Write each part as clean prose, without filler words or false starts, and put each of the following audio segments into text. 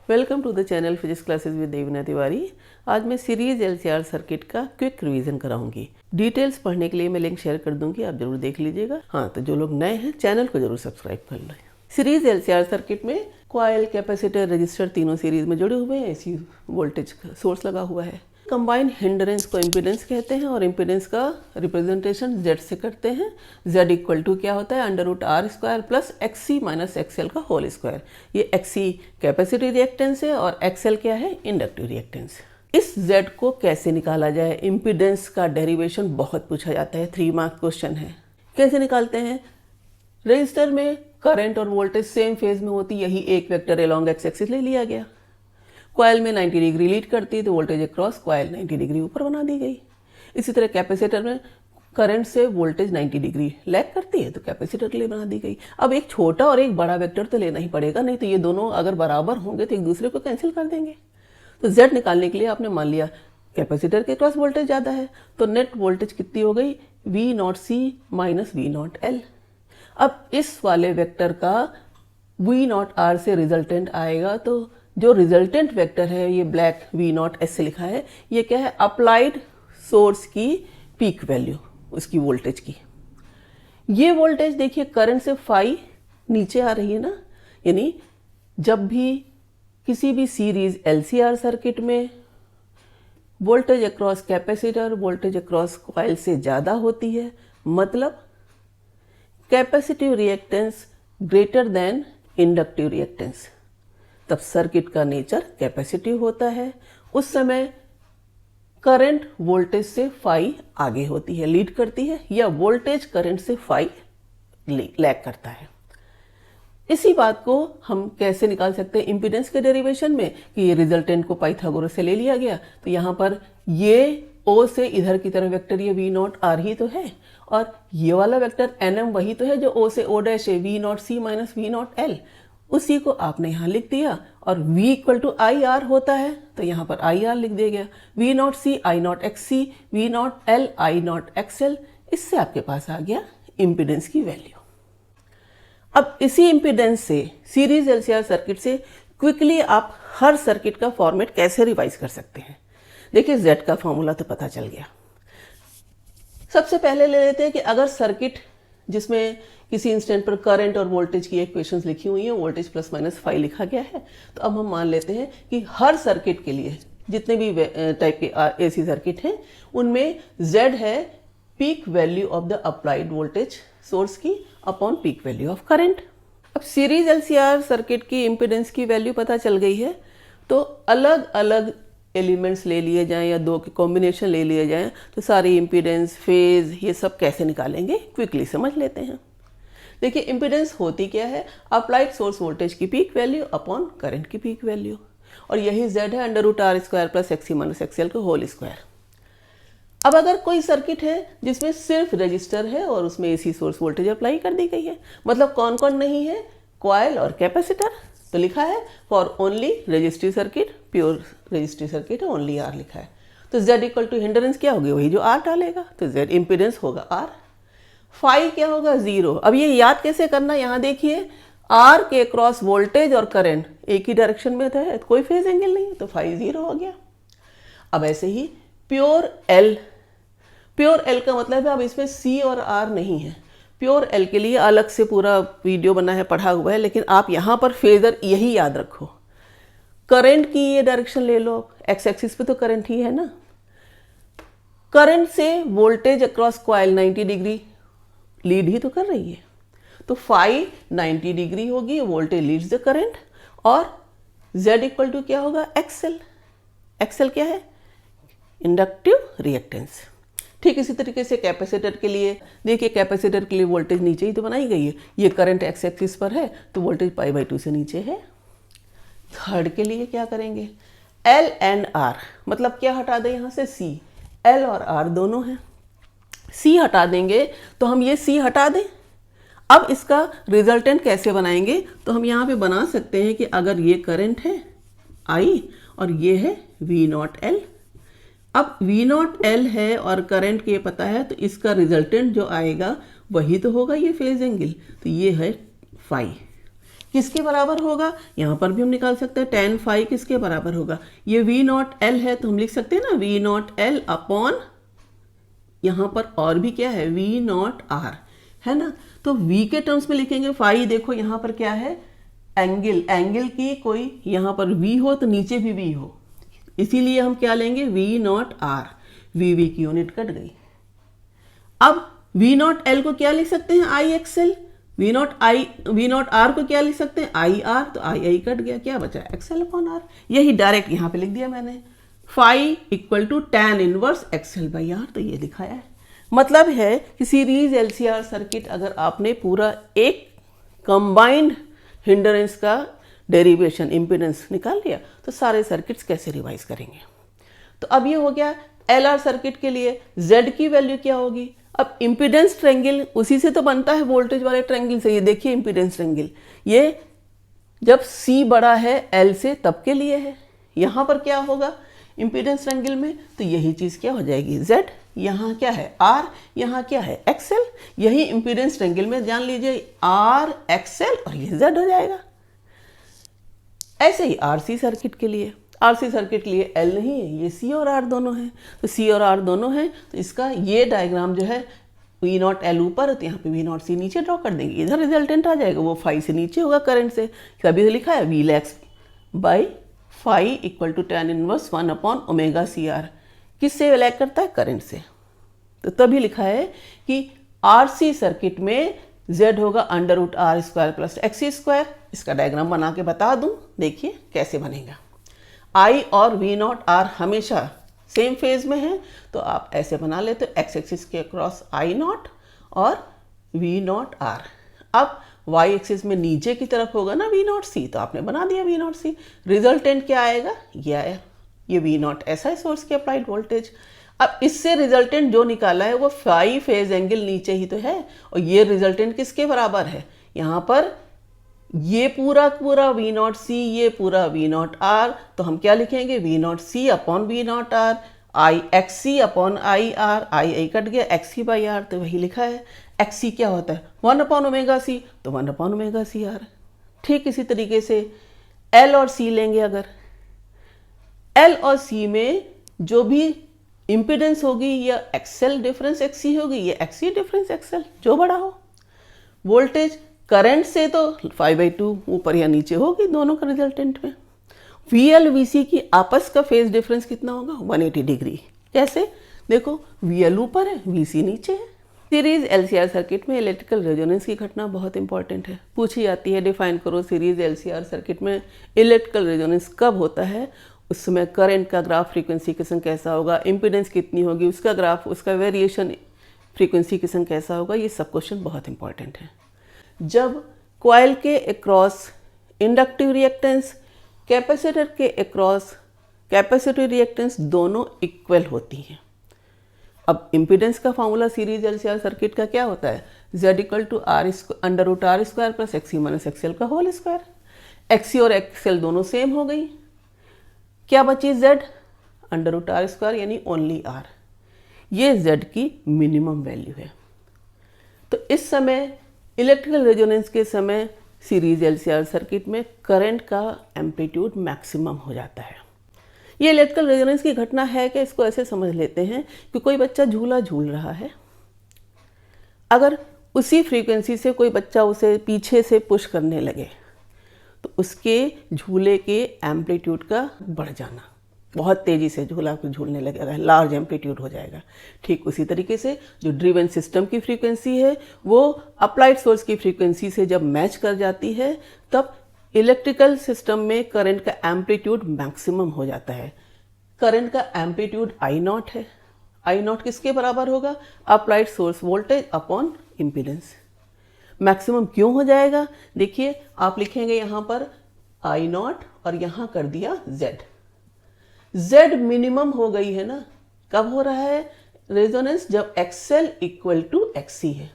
Welcome to the channel physics classes with Devna Tiwari. आज मैं series LCR circuit का quick revision कराऊंगी। डिटेल्स पढ़ने के लिए मैं लिंक शेयर कर दूंगी, आप जरूर देख लीजिएगा। हाँ, तो जो लोग नए हैं चैनल को जरूर सब्सक्राइब कर लें। सीरीज एलसीआर सर्किट में कॉइल, कैपेसिटर, रजिस्टर तीनों सीरीज में जुड़े हुए हैं। एसी वोल्टेज सोर्स लगा हुआ है। कंबाइंड हिंडरेंस को इम्पीडेंस कहते हैं और इम्पीडेंस का रिप्रेजेंटेशन Z से करते हैं। Z इक्वल टू क्या होता है, √R² plus XC minus XL का होल स्क्वायर। ये XC कैपेसिटी रिएक्टेंस है और XL क्या है, इंडक्टिव रिएक्टेंस। इस Z को कैसे निकाला जाए, इम्पीडेंस का डेरिवेशन बहुत पूछा जाता है, 3 मार्क क्वेश्चन है। कैसे निकालते हैं? रजिस्टर में करंट और वोल्टेज सेम फेज में होती, यही एक वेक्टर अलोंग एक्स एक्सिस ले लिया गया। कॉइल में 90 डिग्री लीड करती है तो वोल्टेज अक्रॉस कॉइल 90 डिग्री ऊपर बना दी गई। इसी तरह कैपेसिटर में करंट से वोल्टेज 90 डिग्री लैग करती है तो कैपेसिटर के लिए बना दी गई। अब एक छोटा और एक बड़ा वेक्टर तो लेना ही पड़ेगा, नहीं तो ये दोनों अगर बराबर होंगे तो एक दूसरे को कैंसिल कर देंगे। तो Z निकालने के लिए आपने मान लिया कैपेसिटर के क्रॉस वोल्टेज ज़्यादा है तो नेट वोल्टेज कितनी हो गई, V0C माइनस V0L। अब इस वाले वेक्टर का V0R से रिजल्टेंट आएगा तो जो रिजल्टेंट वेक्टर है ये ब्लैक V0S से लिखा है, ये क्या है, अप्लाइड सोर्स की पीक वैल्यू, उसकी वोल्टेज की। ये वोल्टेज देखिए करंट से फाई नीचे आ रही है ना, यानी जब भी किसी भी सीरीज LCR सर्किट में voltage across capacitor voltage across coil से ज़्यादा होती है, मतलब capacitive reactance greater than inductive reactance, तब सर्किट का नेचर कैपेसिटिव होता है। उस समय करंट वोल्टेज से फाई आगे होती है, लीड करती है, या वोल्टेज करंट से फाई लैग करता है। इसी बात को हम कैसे निकाल सकते हैं इम्पीडेंस के डेरिवेशन में, कि ये रिजल्टेंट को पाइथागोरस से ले लिया गया तो यहाँ पर ये O से इधर की तरफ वेक्टर ये V0R ही तो है और ये वाला वेक्टर NM वही तो है जो O से O' है, V0C माइनस V0L। उसी को आपने यहाँ लिख दिया और V इक्वल टू IR होता है तो यहाँ पर IR लिख दिया गया। V0C I0XC V0L I0XL, इससे आपके पास आ गया इम्पीडेंस की वैल्यू। अब इसी इम्पीडेंस से सीरीज LCR सर्किट से क्विकली आप हर सर्किट का फॉर्मेट कैसे रिवाइज कर सकते हैं। देखिए Z का फॉर्मूला तो पता चल गया। सबसे पहले ले लेते हैं कि अगर सर्किट जिसमें किसी इंस्टेंट पर करंट और वोल्टेज की इक्वेशंस लिखी हुई हैं, वोल्टेज प्लस माइनस फाई लिखा गया है, तो अब हम मान लेते हैं कि हर सर्किट के लिए जितने भी टाइप के AC सर्किट हैं उनमें Z है peak value of the applied voltage source की upon peak value of current. अब सीरीज LCR सर्किट की इम्पीडेंस की वैल्यू पता चल गई है तो अलग अलग एलिमेंट्स ले लिए जाएं या दो के कॉम्बिनेशन ले लिए जाएं तो सारी इम्पीडेंस, फेज, ये सब कैसे निकालेंगे क्विकली समझ लेते हैं। देखिए इम्पीडेंस होती क्या है, अप्लाइड सोर्स वोल्टेज की पीक वैल्यू अपॉन करंट की पीक वैल्यू, और यही Z है √R² plus XC minus XL का होल स्क्वायर। अब अगर कोई सर्किट है जिसमें सिर्फ रजिस्टर है और उसमें AC सोर्स वोल्टेज अप्लाई कर दी गई है, मतलब कौन कौन नहीं है, कॉइल और कैपेसिटर, तो लिखा है for only registry circuit, pure registry circuit है, ओनली R लिखा है। तो Z इक्वल टू हिंडरेंस क्या होगी, वही जो R डालेगा, तो Z इम्पीडेंस होगा R। फाई क्या होगा, 0। अब ये याद कैसे करना, यहाँ देखिए R के क्रॉस वोल्टेज और करंट एक ही डायरेक्शन में है, कोई फेज एंगल नहीं है तो फाई 0 हो गया। अब ऐसे ही प्योर L का मतलब है अब इसमें C और R नहीं है। प्योर L के लिए अलग से पूरा वीडियो बना है, पढ़ा हुआ है, लेकिन आप यहाँ पर फेजर यही याद रखो, करंट की ये डायरेक्शन ले लो, एक्स एक्सिस पे तो करंट ही है ना। करंट से voltage across coil 90 degree lead ही तो कर रही है, तो फाई 90 डिग्री होगी, वोल्टेज लीड्स द करंट, और Z इक्वल टू क्या होगा, XL क्या है, इंडक्टिव रिएक्टेंस। ठीक इसी तरीके से कैपेसिटर के लिए देखिए, कैपेसिटर के लिए वोल्टेज नीचे ही तो बनाई गई है, ये करंट एक्स एक्सिस पर है तो वोल्टेज π/2 से नीचे है। थर्ड के लिए क्या करेंगे, L एंड R, मतलब क्या हटा दें यहाँ से, C, L और R दोनों हैं, C हटा देंगे तो हम ये C हटा दें। अब इसका रिजल्टेंट कैसे बनाएंगे, तो हम यहाँ पे बना सकते हैं कि अगर ये करंट है I और ये है V0L, अब V0L है और करंट के पता है तो इसका रिजल्टेंट जो आएगा वही तो होगा ये फेज एंगल, तो ये है फाई। किसके बराबर होगा, यहाँ पर भी हम निकाल सकते हैं tan phi किसके बराबर होगा, ये V नॉट L है तो हम लिख सकते हैं ना V नॉट L अपॉन यहाँ पर और भी क्या है V नॉट R है ना। तो V के टर्म्स में लिखेंगे, फाई देखो यहाँ पर क्या है एंगल, एंगल की कोई यहाँ पर V हो तो नीचे भी V हो, इसीलिए हम क्या लेंगे V नॉट R, V की यूनिट कट गई। अब V नॉट L को क्या लिख सकते हैं I XL, V not R को क्या लिख सकते हैं I R, तो I कट गया, क्या बचा XL अपॉन R, यही डायरेक्ट यहाँ पे लिख दिया मैंने। Phi equal to tan inverse XL by R, तो ये दिखाया है। मतलब है कि सीरीज LCR सर्किट अगर आपने पूरा एक कंबाइंड हिंडरेंस का डेरिवेशन इम्पीडेंस निकाल लिया तो सारे सर्किट्स कैसे रिवाइज करेंगे। तो अब ये हो गया LR सर्किट के लिए Z की वैल्यू क्या होगी। अब इम्पीडेंस ट्रायंगल उसी से तो बनता है, वोल्टेज वाले ट्रायंगल से। ये देखिए इम्पीडेंस ट्रायंगल, ये जब C बड़ा है L से तब के लिए है। यहाँ पर क्या होगा इम्पीडेंस ट्रायंगल में, तो यही चीज़ क्या हो जाएगी Z, यहाँ क्या है R, यहाँ क्या है XL, यही इम्पीडेंस ट्रायंगल में जान लीजिए R XL और ये Z हो जाएगा। ऐसे ही RC सर्किट के लिए, RC सर्किट के लिए L नहीं है, ये C और R दोनों हैं, तो C और R दोनों हैं तो इसका ये डायग्राम जो है V नॉट L ऊपर है तो यहाँ पे V नॉट C नीचे ड्रॉ कर देंगे, इधर रिजल्टेंट आ जाएगा, वो फाई से नीचे होगा करंट से, तभी तो लिखा है V lags by phi equal to tan inverse 1 upon omega CR, किससे लैग करता है करंट से। तो तभी लिखा है कि RC सर्किट में Z होगा under root R square plus XC square. इसका डायग्राम बना के बता दूं, देखिए कैसे बनेगा। I और V नॉट R हमेशा सेम फेज में है तो आप ऐसे बना लेते हो, एक्स एक्सिस के अक्रॉस I नॉट और V नॉट R। अब Y एक्सिस में नीचे की तरफ होगा ना V नॉट C, तो आपने बना दिया V नॉट C। रिजल्टेंट क्या आएगा, ये आया, ये V नॉट ऐसा है सोर्स के अप्लाइड वोल्टेज। अब इससे रिजल्टेंट जो निकाला है वो फाई फेज एंगल नीचे ही तो है, और ये रिजल्टेंट किसके बराबर है, यहाँ पर ये पूरा V नॉट C, ये पूरा V नॉट R, तो हम क्या लिखेंगे V not C upon V not R, I XC upon I R, I cut गया XC बाई R, तो वही लिखा है। XC क्या होता है 1 अपॉन ओमेगा C, तो 1 अपॉन ओमेगा CR। ठीक इसी तरीके से L और C लेंगे, अगर L और C में जो भी इम्पीडेंस होगी या XL डिफरेंस XC होगी, ये XC डिफरेंस XL जो बड़ा हो। वोल्टेज करंट से तो 5/2 ऊपर या नीचे होगी दोनों का रिजल्टेंट में। VL VC की आपस का फेज डिफरेंस कितना होगा 180 डिग्री। कैसे देखो, VL ऊपर है VC नीचे है। सीरीज LCR सर्किट में इलेक्ट्रिकल रेजोनेंस की घटना बहुत इंपॉर्टेंट है, पूछी जाती है। डिफाइन करो सीरीज LCR सर्किट में इलेक्ट्रिकल रेजोनेंस कब होता है, उस समय करंट का ग्राफ फ्रीक्वेंसी के संग कैसा होगा, इम्पीडेंस कितनी होगी उसका ग्राफ, उसका वेरिएशन फ्रीक्वेंसी के संग कैसा होगा, ये सब क्वेश्चन बहुत इंपॉर्टेंट है। जब कॉइल के अक्रॉस इंडक्टिव रिएक्टेंस, कैपेसिटर के अक्रॉस कैपेसिटिव रिएक्टेंस दोनों इक्वल होती हैं। अब इम्पीडेंस का फॉर्मूला सीरीज LCR सर्किट का क्या होता है, Z equal to under root R square plus XC minus XL का होल स्क्वायर। XC और XL दोनों सेम हो गई, क्या बची Z under root R square यानी ओनली R। ये Z की मिनिमम वैल्यू है। तो इस समय इलेक्ट्रिकल रेजोनेंस के समय सीरीज LCR सर्किट में करंट का एम्पलीट्यूड मैक्सिमम हो जाता है। ये इलेक्ट्रिकल रेजोनेंस की घटना है कि इसको ऐसे समझ लेते हैं कि कोई बच्चा झूला झूल रहा है, अगर उसी फ्रीक्वेंसी से कोई बच्चा उसे पीछे से पुश करने लगे तो उसके झूले के एम्पलीट्यूड का बढ़ जाना, बहुत तेज़ी से झूला को झूलने लगेगा, लार्ज एम्पलीट्यूड हो जाएगा। ठीक उसी तरीके से जो ड्रिवन सिस्टम की फ्रीक्वेंसी है वो अप्लाइड सोर्स की फ्रीक्वेंसी से जब मैच कर जाती है तब इलेक्ट्रिकल सिस्टम में करंट का एम्पलीट्यूड मैक्सिमम हो जाता है। करंट का एम्पलीट्यूड I नॉट है, I नॉट किसके बराबर होगा, applied source voltage upon impedance. Maximum क्यों हो जाएगा, देखिए आप लिखेंगे यहाँ पर I नॉट और यहाँ कर दिया Z मिनिमम हो गई है ना। कब हो रहा है रेजोनेंस, जब XL इक्वल टू XC है।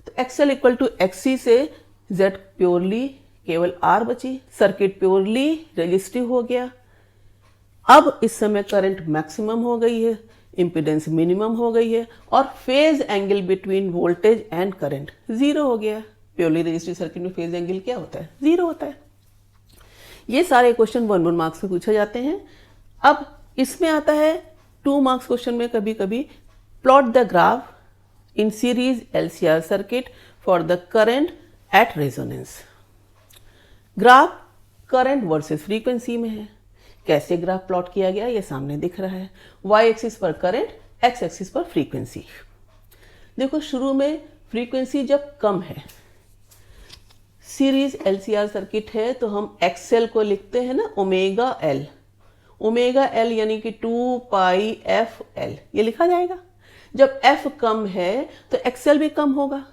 तो XL इक्वल टू XC से Z प्योरली केवल R बची, सर्किट प्योरली रेजिस्टिव हो गया। अब इस समय करंट मैक्सिमम हो गई है, इम्पीडेंस मिनिमम हो गई है और phase angle between voltage and current 0 हो गया। प्योरली रजिस्टिव सर्किट में फेज एंगल क्या होता है? 0 होता है। ये सारे क्वेश्चन 1 मार्क्स में पूछे जाते हैं। अब इसमें आता है 2 मार्क्स क्वेश्चन में कभी कभी, plot the graph in series LCR circuit for the current at resonance. Graph current versus frequency में है। कैसे ग्राफ प्लॉट किया गया ये सामने दिख रहा है। y एक्सिस पर करंट, x एक्सिस पर फ्रीक्वेंसी। देखो शुरू में फ्रीक्वेंसी जब कम है, सीरीज LCR सर्किट है, तो हम XL को लिखते हैं ना ओमेगा L। ओमेगा L यानी कि 2 पाई FL ये लिखा जाएगा। जब F कम है तो XL भी कम होगा।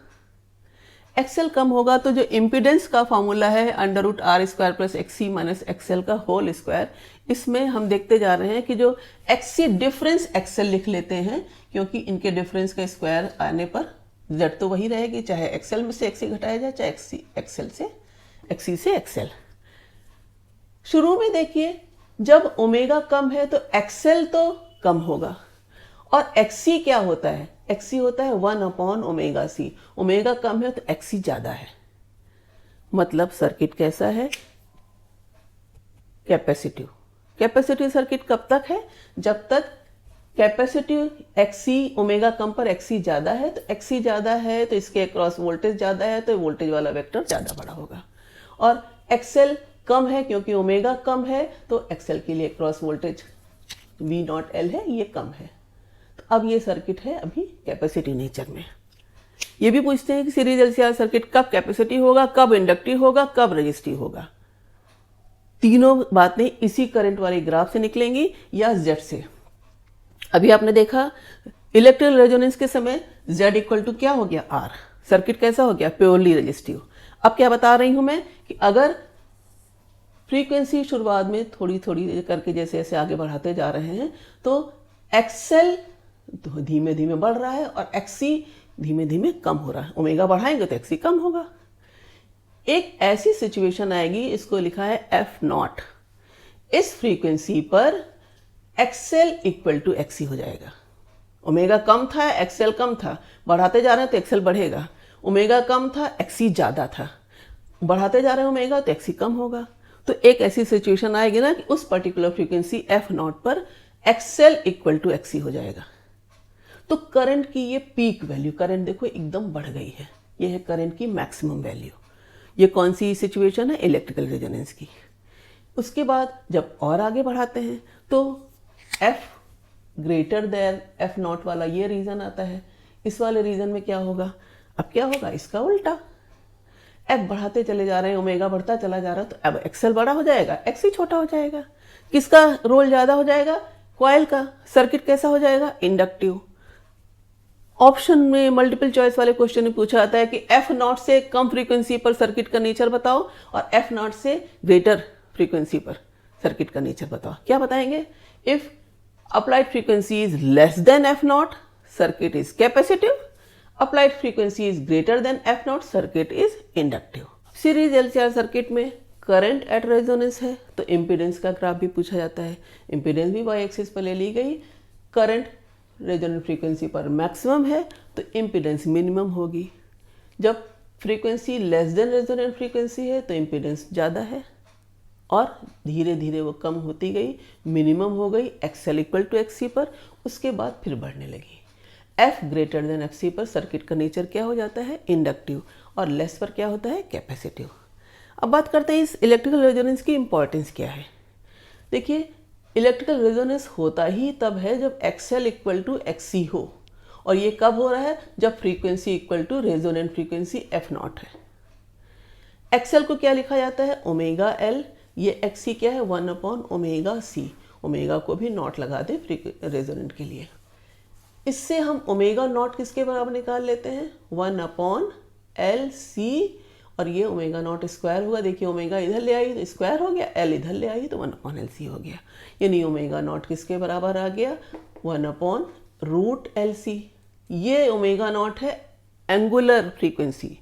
XL कम होगा तो जो इम्पीडेंस का फॉर्मूला है √R² plus XC minus XL का होल स्क्वायर, इसमें हम देखते जा रहे हैं कि जो XC डिफरेंस XL लिख लेते हैं, क्योंकि इनके डिफरेंस का स्क्वायर आने पर Z तो वही रहेगी, चाहे XL में से XC घटाया जाए, चाहे XC से XL। शुरू में देखिए जब ओमेगा कम है तो XL तो कम होगा, और XC क्या होता है? XC होता है 1/ωc। ओमेगा कम है तो XC ज्यादा है। मतलब सर्किट कैसा है? कैपेसिटिव। कैपेसिटिव सर्किट कब तक है? जब तक कैपेसिटिव XC ओमेगा कम पर XC ज्यादा है, तो XC ज्यादा है तो इसके अक्रॉस वोल्टेज ज्यादा है, तो वोल्टेज वाला वेक्टर ज्यादा बड़ा होगा। और XL कम है क्योंकि ओमेगा कम है, तो XL के लिए अक्रॉस वोल्टेज V0L है, ये कम है। तो अब ये सर्किट है अभी कैपेसिटिव नेचर में। ये भी पूछते हैं कि सीरीज LCR सर्किट कब कैपेसिटिव होगा, कब इंडक्टिव होगा, कब रजिस्टिव होगा। तीनों बातें इसी करंट वाले ग्राफ से निकलेंगी या Z से। अभी आपने देखा इलेक्ट्रिकल रेजोनेंस के समय Z इक्वल टू क्या हो गया? R। सर्किट कैसा हो गया? Purely resistive. अब क्या बता रही हूं मैं कि अगर फ्रीक्वेंसी शुरुआत में थोड़ी थोड़ी करके जैसे जैसे आगे बढ़ाते जा रहे हैं, तो XL तो धीमे धीमे बढ़ रहा है और XC धीमे धीमे कम हो रहा है। ओमेगा बढ़ाएंगे तो XC कम होगा। एक ऐसी सिचुएशन आएगी, इसको लिखा है F0। इस फ्रीक्वेंसी पर XL इक्वल टू XC हो जाएगा। ओमेगा कम था, XL कम था, बढ़ाते जा रहे हैं तो XL बढ़ेगा। ओमेगा कम था, XC ज्यादा था, बढ़ाते जा रहे हैं ओमेगा तो XC कम होगा। तो एक ऐसी सिचुएशन आएगी ना कि उस पर्टिकुलर फ्रीक्वेंसी F0 पर XL इक्वल टू XC हो जाएगा। तो करंट की ये पीक वैल्यू, करंट देखो एकदम बढ़ गई है, ये है करंट की मैक्सिमम वैल्यू। ये कौन सी सिचुएशन है? इलेक्ट्रिकल रेजोनेंस की। उसके बाद जब और आगे बढ़ाते हैं तो F ग्रेटर देन F0 वाला ये रीजन आता है। इस वाले रीजन में क्या होगा? अब क्या होगा? इसका उल्टा। F बढ़ाते चले जा रहे हैं, ओमेगा बढ़ता चला जा रहा है, तो अब XL बड़ा हो जाएगा, XC छोटा हो जाएगा। किसका रोल ज्यादा हो जाएगा? कॉइल का। सर्किट कैसा हो जाएगा? इंडक्टिव। ऑप्शन में मल्टीपल चॉइस वाले क्वेश्चन में पूछा जाता है कि F0 से कम फ्रीक्वेंसी पर सर्किट का नेचर बताओ और F0 से ग्रेटर फ्रीक्वेंसी पर सर्किट का नेचर बताओ। क्या बताएंगे? If applied frequency is less than F0, circuit is capacitive. Applied frequency is greater than F0, circuit is inductive. Series LCR circuit में करंट एट रेजोनेंस है तो इम्पीडेंस का ग्राफ भी पूछा जाता है। इम्पीडेंस भी y एक्सिस पर ले ली गई। करंट रेजोनेंट फ्रीक्वेंसी पर मैक्सिमम है तो इम्पीडेंस मिनिमम होगी। जब frequency less than resonant frequency है तो इम्पीडेंस ज़्यादा है और धीरे धीरे वो कम होती गई, मिनिमम हो गई XL इक्वल टू XC पर, उसके बाद फिर बढ़ने लगी। F ग्रेटर देन FC पर सर्किट का नेचर क्या हो जाता है? इंडक्टिव। और लेस पर क्या होता है? कैपेसिटिव। अब बात करते हैं इस इलेक्ट्रिकल रेजोनेंस की इंपॉर्टेंस क्या है। देखिए इलेक्ट्रिकल रेजोनेंस होता ही तब है जब XL इक्वल टू XC हो, और ये कब हो रहा है? जब frequency equal to resonant frequency F0 है। XL को क्या लिखा जाता है? Omega L। ये XC क्या है? 1/ωc। ओमेगा को भी नॉट लगा दे रेजोनेंट के लिए। इससे हम ओमेगा नॉट किसके बराबर निकाल लेते हैं? 1/LC, और ये ओमेगा नॉट स्क्वायर हुआ। देखिए ओमेगा इधर ले आई तो स्क्वायर हो गया, L इधर ले आई तो 1/LC हो गया। यानी ओमेगा नॉट किसके बराबर आ गया? 1/√LC। ये ओमेगा नॉट है एंगुलर फ्रीक्वेंसी।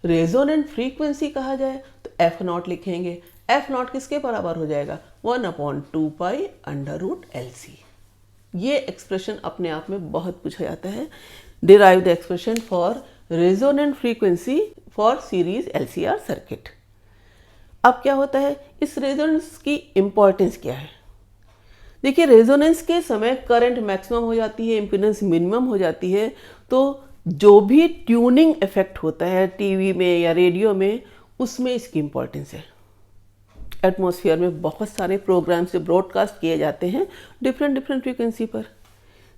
रेजोनेंट फ्रीक्वेंसी कहा जाए तो F0 लिखेंगे। F0 किसके बराबर हो जाएगा? 1/2π√LC। ये एक्सप्रेशन अपने आप में बहुत पूछा जाता है। Derive the expression for resonant frequency for series LCR circuit. अब क्या होता है, इस रेजोनेंस की इम्पॉर्टेंस क्या है? देखिए, रेजोनेंस के समय करंट मैक्सिमम हो जाती है, इम्पीडेंस मिनिमम हो जाती है, तो जो भी ट्यूनिंग इफेक्ट होता है टीवी में या रेडियो में, उसमें इसकी इम्पॉर्टेंस है। एटमॉस्फेयर में बहुत सारे प्रोग्राम से ब्रॉडकास्ट किए जाते हैं डिफरेंट फ्रीक्वेंसी पर।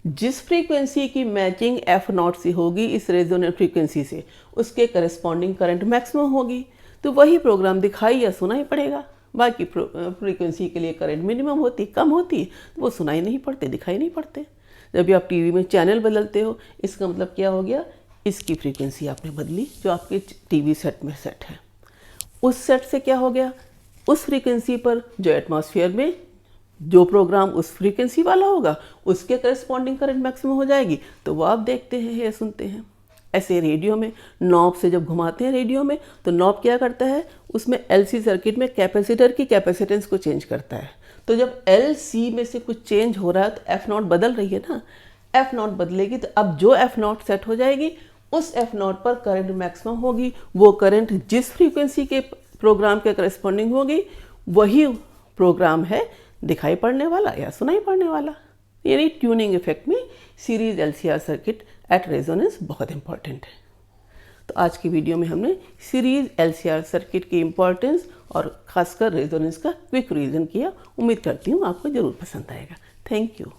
जिस फ्रीक्वेंसी की मैचिंग F0 से होगी इस रेजोनेंट फ्रीक्वेंसी से, उसके करस्पॉन्डिंग करंट मैक्सिमम होगी, तो वही प्रोग्राम दिखाई या सुनाई पड़ेगा। बाकी फ्रीक्वेंसी के लिए करंट मिनिमम होती, कम होती, तो वो सुनाई नहीं पड़ते, दिखाई नहीं पड़ते। जब भी आप टीवी में चैनल बदलते हो, इसका मतलब क्या हो गया, इसकी फ्रीक्वेंसी आपने बदली जो आपके टीवी सेट में सेट है। उस सेट से क्या हो गया, उस फ्रीक्वेंसी पर जो एटमॉस्फेयर में जो प्रोग्राम उस फ्रीक्वेंसी वाला होगा उसके करस्पॉन्डिंग करंट मैक्सिमम हो जाएगी, तो वो आप देखते हैं या सुनते हैं। ऐसे रेडियो में नॉब से जब घुमाते हैं रेडियो में, तो नॉब क्या करता है, उसमें एलसी सर्किट में कैपेसिटर की कैपेसिटेंस को चेंज करता है। तो जब एलसी में से कुछ चेंज हो रहा है तो F0 बदल रही है ना, F0 बदलेगी तो अब जो F0 सेट हो जाएगी, उस F0 पर करंट मैक्सिमम होगी। वो करंट जिस फ्रीक्वेंसी के प्रोग्राम के करस्पॉन्डिंग होगी, वही प्रोग्राम है दिखाई पड़ने वाला या सुनाई पड़ने वाला। यानी ट्यूनिंग इफेक्ट में series LCR circuit at resonance बहुत इंपॉर्टेंट है। तो आज की वीडियो में हमने सीरीज एलसीआर सर्किट की इंपॉर्टेंस और खासकर रेजोनेंस का क्विक रिवीजन किया। उम्मीद करती हूँ आपको ज़रूर पसंद आएगा। Thank you.